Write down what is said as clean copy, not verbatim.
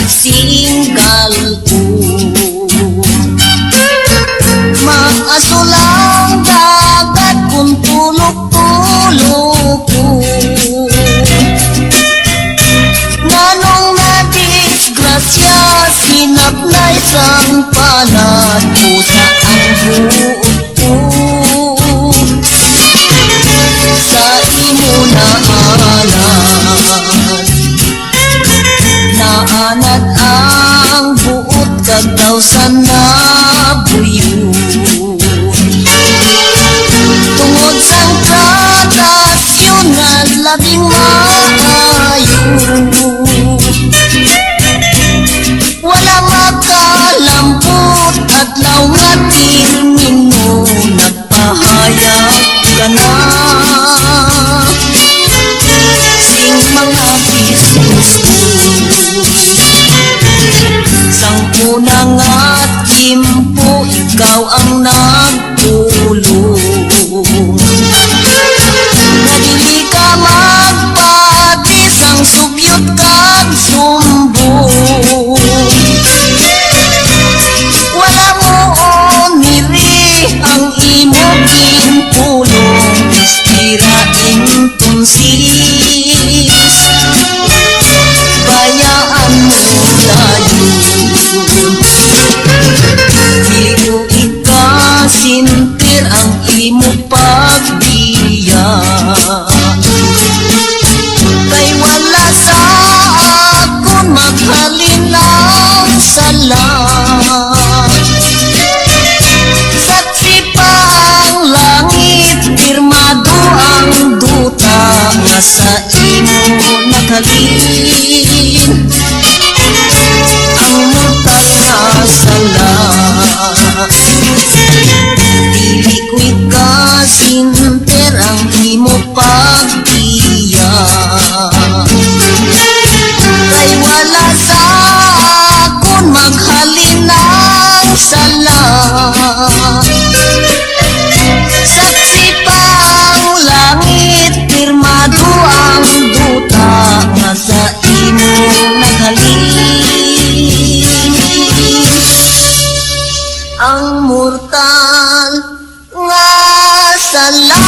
nagsingal ko. Maasulang dagat kung tulok-tulok ko. Nanong nadisgrasya sinapnay sang panat ko sa ang buot ko. Sa imo naanad ang buot kagdaw sa nabuyo. Tungod sang tradisyon nga labing maayo, wala makalambot at nga termino. Nagpahayag ka na sing mga business ko. Sang unang at timpo ikaw ang nagtulong. Dili ka magpadis ang sugyot kag sumbong. Wala mo niri ang imo ginpulong. Istira intonsis bayaan mo dayon. Dili ko ikasintir ang imo pagbiya. Kay wala sa akon maghalinaw sala. Saksi pa ang langit, pirmado ang duta nga sa imo nakalin ang mortal nga sala. Dili ko ikasinter ang imo pagbiya. Kay wala sa akon maghalinaw sala. Saksi pa ang langit, pirmado ang duta nga sa imo nakalin ang mortal nga sala.